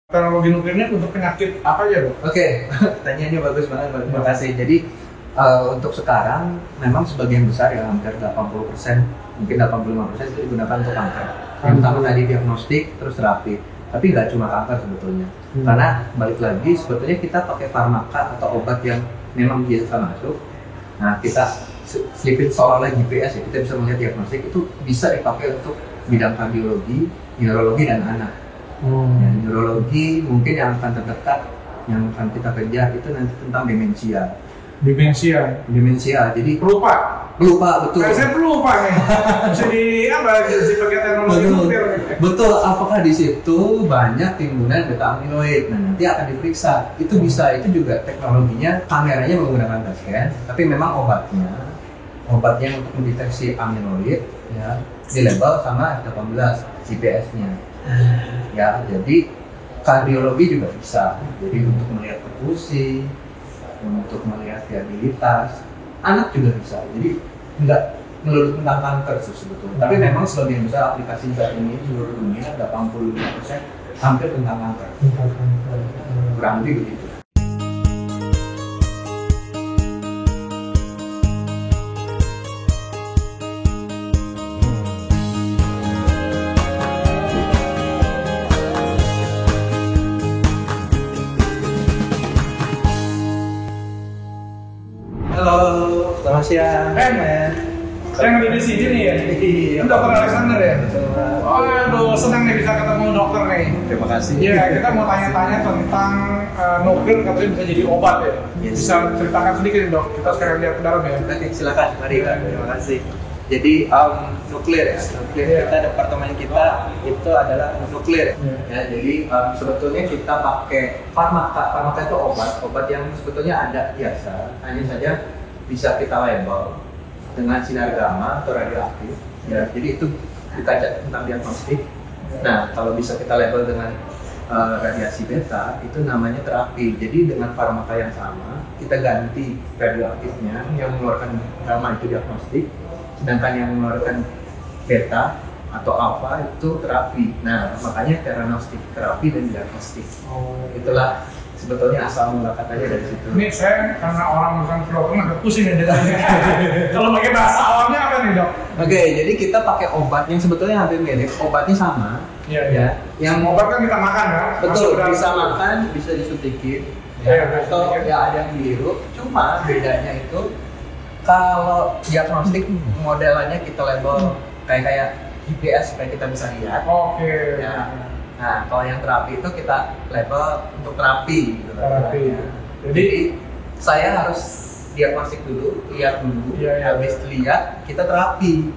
Teknologi nuklirnya untuk penyakit apa aja, Dok? Oke, pertanyaannya bagus banget, terima kasih. Jadi untuk sekarang memang sebagian besar ya hampir 80%, mungkin 85% itu digunakan untuk kanker. Yang pertama tadi diagnostik, terus terapi. Tapi nggak cuma kanker sebetulnya, karena balik lagi sebetulnya kita pakai farmaka atau obat yang memang biasa masuk. Nah kita selipin seolah-olah GPS ya, kita bisa melihat diagnostik itu bisa dipakai untuk bidang kardiologi, neurologi dan anak. Ya, neurologi mungkin yang akan terdekat yang akan kita kejar itu nanti tentang demensia. Jadi Pelupa, betul. saya pelupa nih. Bisa pakai teknologi nuklir. Betul. Apakah di situ banyak timbunan beta amiloid? Nah nanti akan diperiksa. Itu bisa, itu juga teknologinya, kameranya menggunakan PET scan, tapi memang obatnya untuk mendeteksi amiloid ya di label sama F18 GPS-nya. Ya, jadi kardiologi juga bisa. Jadi untuk melihat perfusi, untuk melihat viabilitas, anak juga bisa. Jadi nggak melulu tentang kanker sebetulnya. Tapi memang sebagian besar aplikasi saat ini seluruh dunia 85% hampir tentang kanker. Kurang lebih begitu. Halo, selamat siang. Saya nggak di sini nih ya. Iya, Dokter Alexander ya. Betul. Aduh, senang nih bisa ketemu dokter nih. Terima kasih. Iya, kita mau tanya-tanya tentang nuklir, katanya bisa jadi obat ya. Yes. Bisa ceritakan sedikit nih, Dok. Kita sekarang lihat ke dalam ya. Oke, silakan. Mari Kak. Terima kasih. Jadi nuklir ya. Kita departemen kita itu adalah nuklir. Ya, jadi sebetulnya kita pakai farmaka. Farmaka itu obat yang sebetulnya ada biasa. Hanya saja bisa kita label dengan sinar gamma atau radioaktif. Ya, jadi itu kita tentang diagnostik. Nah, kalau bisa kita label dengan radiasi beta, itu namanya terapi. Jadi dengan farmaka yang sama, kita ganti radioaktifnya yang mengeluarkan gamma itu diagnostik, sedangkan yang mengeluarkan beta atau alfa itu terapi. Nah, makanya theranostik, terapi dan diagnostik. Itulah sebetulnya asal mula katanya dari situ. Ini saya karena orang bukan kedokteran agak pusing ya dengarnya. Kalau pakai bahasa awamnya apa nih, Dok? Oke, jadi kita pakai obat yang sebetulnya hampir mirip, obatnya sama. Iya. Ya, yang Obat kan kita makan ya. betul, Masuk bisa dalam- makan, bisa disuntikin. Iya, Atau disuntikin. ya ada yang dihirup. Cuma bedanya itu kalau diagnostik modelannya kita label kayak GPS supaya kita bisa lihat. Oke. Ya. Nah, kalau yang terapi itu kita label untuk terapi gitu. Terapi. Jadi saya harus diagnostik dulu, lihat dulu, Iya. habis lihat kita terapi.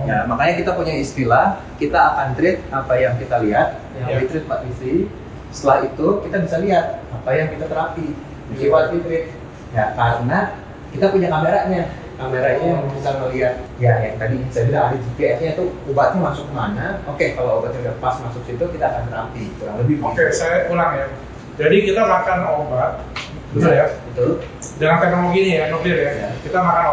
Ya, makanya kita punya istilah, kita akan treat apa yang kita lihat, yang Iya. we treat what we see. Setelah itu kita bisa lihat apa yang kita terapi, see what we treat. Ya, karena kita punya kameranya yang bisa melihat. Ya, yang tadi saya bilang ada GPS-nya itu obatnya masuk mana. Oke, kalau obatnya udah pas masuk situ, kita akan terapi. Kurang lebih begitu. Oke, saya ulang ya. Jadi kita makan obat, betul ya? Betul. Dengan teknologi ini ya, nuklir ya. Ya. Kita makan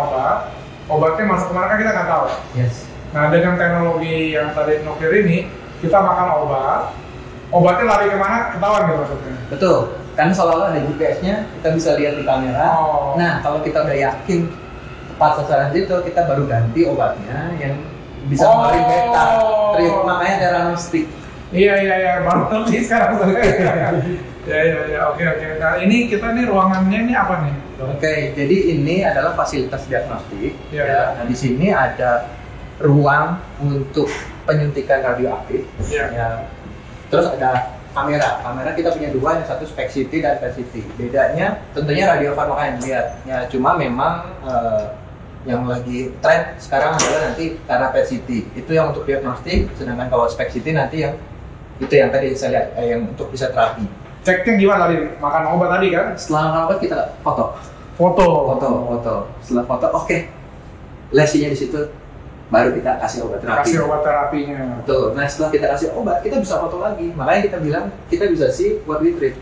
obatnya masuk kemana kan kita nggak tahu. Yes. Nah, dengan teknologi yang tadi nuklir ini, kita makan obatnya lari kemana ketahuan gitu maksudnya. Betul. Karena seolah-olah ada GPS-nya, kita bisa lihat di kamera. Nah, kalau kita udah yakin tepat sasaran situ, kita baru ganti obatnya yang bisa mengeluarkan beta. Makanya theranostik. Iya, baru ngerti sekarang. Ya, oke. Nah, ini kita nih ruangannya ini apa nih? Oke, jadi ini adalah fasilitas diagnostik. Iya. Ya. Nah, di sini ada ruang untuk penyuntikan radioaktif. Iya. Ya. Terus ada kamera. Kamera kita punya dua, yang satu SPECT dan PET-CT. Bedanya tentunya radiofarmaka yang lihat. Ya, cuma memang yang lagi tren sekarang adalah nanti karena PET-CT. Itu yang untuk diagnostik, sedangkan kalau SPECT nanti yang itu yang tadi saya lihat yang untuk bisa terapi. Ceknya gimana tadi? Makan obat tadi kan? Setelah makan obat kita foto. Foto. Setelah foto, oke. Lesinya di situ, baru kita kasih obat terapi. Kasih obat terapinya. Betul. Nah, setelah kita kasih obat, kita bisa foto lagi. Makanya kita bilang kita bisa see what we treat.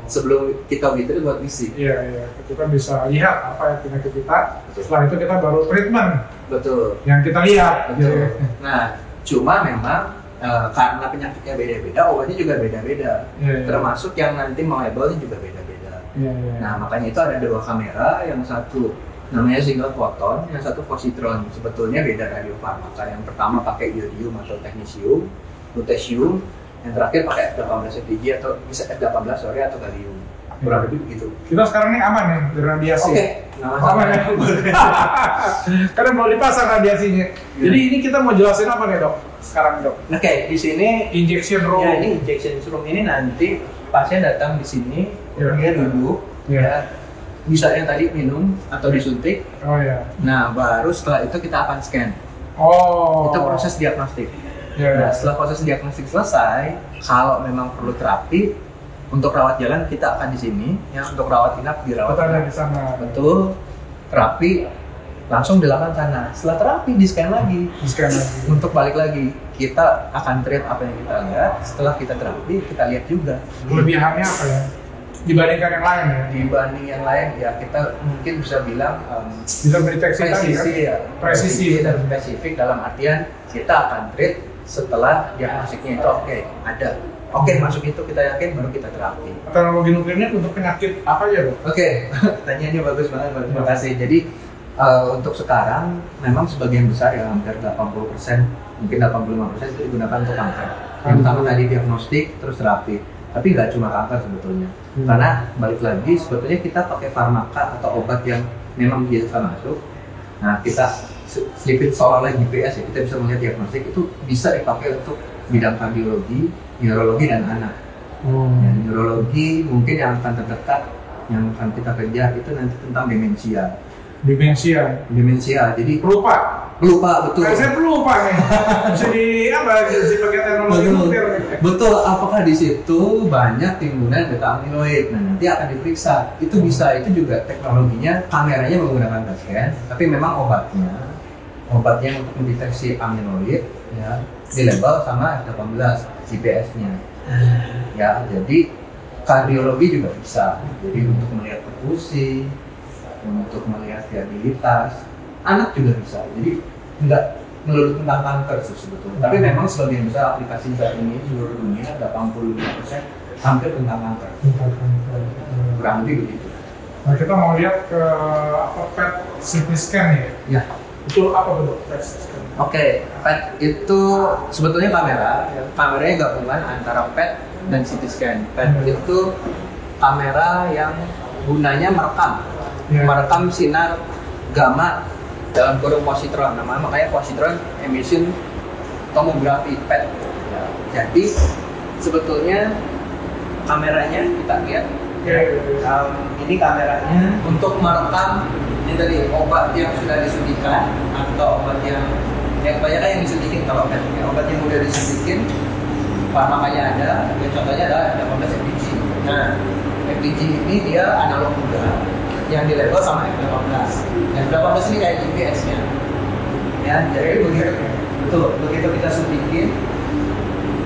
Sebelum kita we treat what we see. Iya. Kita bisa lihat apa yang penyakit kita. Setelah itu kita baru treatment. Betul. Yang kita lihat. Betul. Nah, cuma memang karena penyakitnya beda-beda, obatnya juga beda-beda. Iya. Termasuk yang nanti melabelnya juga beda-beda. Iya. Nah, makanya itu ada 2 kamera, yang satu namanya single photon, yang satu positron. Sebetulnya beda radiofarmaka. Yang pertama pakai iodium atau technetium, lutetium, yang terakhir pakai F18 FPG atau bisa F18 atau gallium. Kurang lebih begitu. Kita sekarang ini aman ya dari radiasi. Oke, Aman ya. Karena mau dipasang radiasinya. Jadi ini kita mau jelasin apa nih dok? Sekarang dok. Oke, di sini Injection room. ya, ini injection room ini nanti pasien datang di sini, Ya. dia duduk, Ya. ya, bisa yang tadi minum atau disuntik. Oh ya. Nah, baru setelah itu kita akan scan. Oh. Itu proses diagnostik. Ya. Nah, setelah proses diagnostik selesai, kalau memang perlu terapi untuk rawat jalan kita akan di sini, ya, untuk rawat inap dirawat. Kita ada inap. di sana. Betul. Terapi langsung dilakukan sana. Setelah terapi di scan lagi. Scan lagi. Untuk balik lagi, kita akan treat apa yang kita lihat. Setelah kita terapi, kita lihat juga. Kelebihannya apa ya? Dibandingkan yang lain ya? Dibanding yang lain, ya kita mungkin bisa bilang Bisa mendeteksi tadi kan? presisi ya. Presisi. Dan spesifik dalam artian kita akan treat setelah diagnosiknya itu oke, ada. Oke, masuk itu kita yakin baru kita terapi. Teknologi nuklirnya untuk penyakit apa aja dok? Oke, pertanyaannya bagus banget, Pak. Terima kasih. Jadi untuk sekarang memang sebagian besar ya hampir 80%, mungkin 85% itu digunakan untuk kanker. Yang pertama tadi diagnostik, terus terapi. Tapi nggak cuma kanker sebetulnya. Karena balik lagi sebetulnya kita pakai farmaka atau obat yang memang biasa masuk. Nah, kita selipin seolah-olah GPS ya, kita bisa melihat diagnostik itu bisa dipakai untuk bidang kardiologi, neurologi dan anak. Ya, neurologi mungkin yang akan terdekat, yang akan kita kejar itu nanti tentang demensia. Demensia, jadi Pelupa. betul. Saya pelupa nih. Bisa di apa? Bisa pakai teknologi nuklir. Betul. Apakah di situ banyak timbunan beta amiloid? Nah, nanti akan diperiksa. Itu bisa, itu juga teknologinya, kameranya menggunakan PET scan, tapi memang obatnya untuk mendeteksi amiloid ya dilabel sama F18 GPS-nya. Ya, jadi kardiologi juga bisa. Jadi untuk melihat perfusi, untuk melihat viabilitas, anak juga bisa. Jadi nggak melulu tentang kanker sih sebetulnya. Tapi memang sebagian besar aplikasi saat ini di seluruh dunia 85% hampir tentang kanker. Kurang lebih begitu. Nah, kita mau lihat ke apa PET CT scan ya. Ya. Itu apa bentuk PET CT scan? Oke, PET itu sebetulnya kamera. Kameranya gabungan antara PET dan CT scan. PET itu kamera yang gunanya merekam sinar gamma dalam kurung positron. Makanya positron emission tomografi PET. Jadi sebetulnya kameranya kita lihat. Ini kameranya untuk merekam ini tadi obat yang sudah disuntikan atau obat yang kebanyakan yang disuntikin kalau PET. Obat yang sudah disuntikin farmakanya ada. Contohnya adalah F18 FPG. Nah, FPG ini dia analog muda yang dilabel sama F18. F18 ini kayak GPS-nya. Ya, jadi begitu kita suntikin,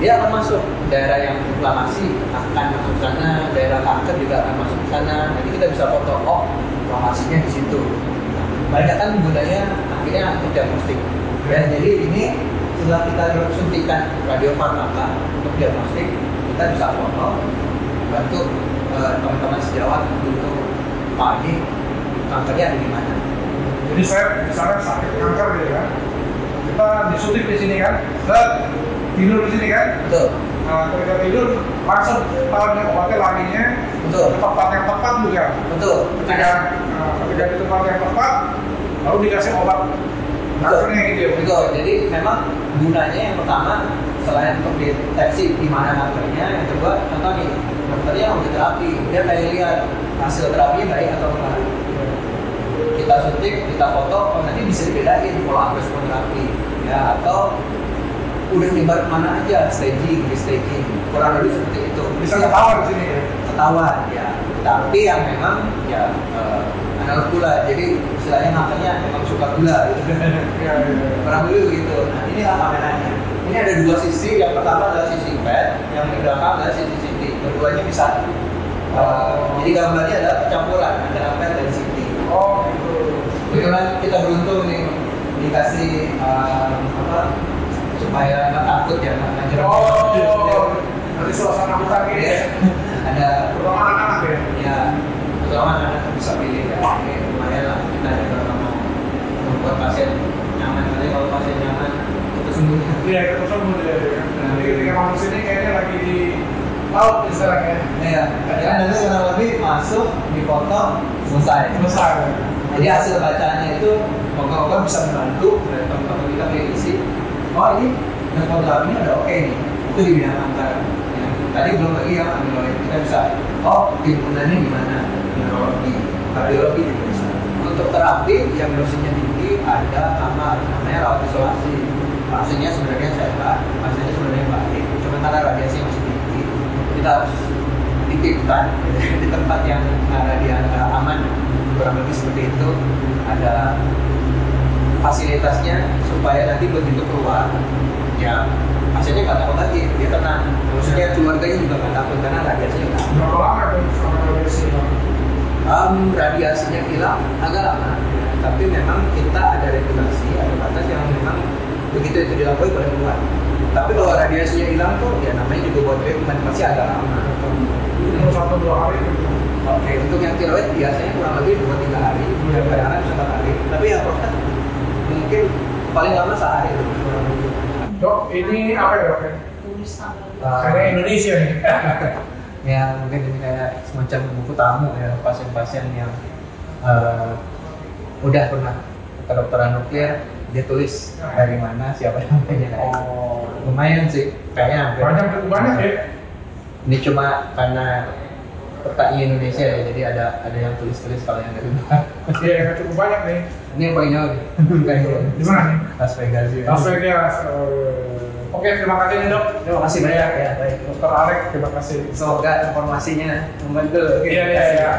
dia akan masuk daerah yang inflamasi akan masuk sana, daerah kanker juga akan masuk sana. Nanti kita bisa foto, lokasinya di situ. Banyak kan gunanya akhirnya untuk diagnostik. Ya, jadi ini setelah kita suntikan radiofarmaka untuk diagnostik, kita bisa foto, bantu teman-teman sejawat untuk Pak ini kankernya ada di mana. Jadi saya misalnya sakit kanker gitu kan, kita disuntik di sini kan, tidur di sini kan. Betul. Nah, ketika tidur langsung tahunya obatnya larinya Betul. ke tempat yang tepat juga. Betul. Ketika di tempat yang tepat, lalu dikasih obat kankernya gitu ya. Betul. Jadi memang gunanya yang pertama selain untuk deteksi di mana kankernya, yang kedua contoh nih dokternya udah terapi, dia pengen lihat hasil terapinya baik atau enggak. Kita suntik, kita foto, nanti bisa dibedain kalau ada respon terapi, ya atau udah nyebar kemana aja, staging, kurang lebih seperti itu. Bisa ketahuan di sini ya. Ketahuan ya. Tapi yang memang ya analog gula, jadi istilahnya makanya memang suka gula. Gitu. Kurang lebih begitu. Nah inilah kameranya. Ini ada dua sisi, yang pertama adalah sisi PET, yang di belakang adalah sisi CT. Keduanya bisa. Jadi gambarnya adalah campuran antara PET dan CT. Oh gitu. Kebetulan kita beruntung nih dikasih supaya nggak takut ya, nggak nyerang. Oh, nanti suasana hutan ini ya. Ada Terutama anak-anak ya. ya, terutama anak bisa pilih ya. Oke, lumayan lah kita juga mau membuat pasien nyaman. Nanti kalau pasien nyaman, itu sembuh. Iya, kita sembuh ya. Nanti ketika masuk sini kayaknya lagi di laut sekarang ya. Iya, ya nanti kurang lebih masuk di foto selesai. Selesai. Jadi hasil bacaannya itu moga-moga bisa membantu dari teman-teman kita klinisi. Oh ini nefroterapi ini ada oke nih, itu di bidang kanker. Ya, tadi belum lagi yang amiloid kita bisa. Oh timbulannya di mana? Neurologi, kardiologi juga bisa. Untuk terapi yang dosisnya tinggi ada kamar namanya rawat isolasi. Pasiennya sebenarnya sehat, pasiennya sebenarnya baik, cuma karena radiasi masih tinggi, kita harus titipkan di tempat yang radiasi aman. Kurang lebih seperti itu, ada fasilitasnya supaya nanti begitu keluar ya pasiennya nggak takut lagi, dia tenang, maksudnya keluarganya juga nggak takut karena radiasinya nggak. Berapa lama tuh sama radiasi? Radiasinya hilang agak lama, tapi memang kita ada regulasi, ada batas yang memang begitu itu dilakukan boleh keluar. Tapi kalau radiasinya hilang tuh ya namanya juga buat treatment masih agak lama. Itu 1-2 hari gitu. Oke, untuk yang tiroid biasanya kurang lebih 2-3 hari, kadang-kadang bisa 4 hari. Tapi yang prostat mungkin paling lama sehari. Dok, ini apa ya dok? Tulis tanggal. Karena Indonesia nih. Ya mungkin ini kayak semacam buku tamu ya pasien-pasien yang udah pernah ke kedokteran nuklir, dia tulis dari mana, siapa namanya. Oh, Lumayan sih, kayaknya hampir. cukup banyak ya. Ini cuma karena petani Indonesia ya, jadi ada yang tulis-tulis kalau yang dari luar. Iya, cukup banyak nih. Ini yang paling jauh nih. Di mana nih? Las Vegas ya. Las Vegas. Oke, terima kasih nih dok. Terima kasih banyak ya. Baik. Dokter Alek, terima kasih. Semoga informasinya membantu. Iya, iya, iya.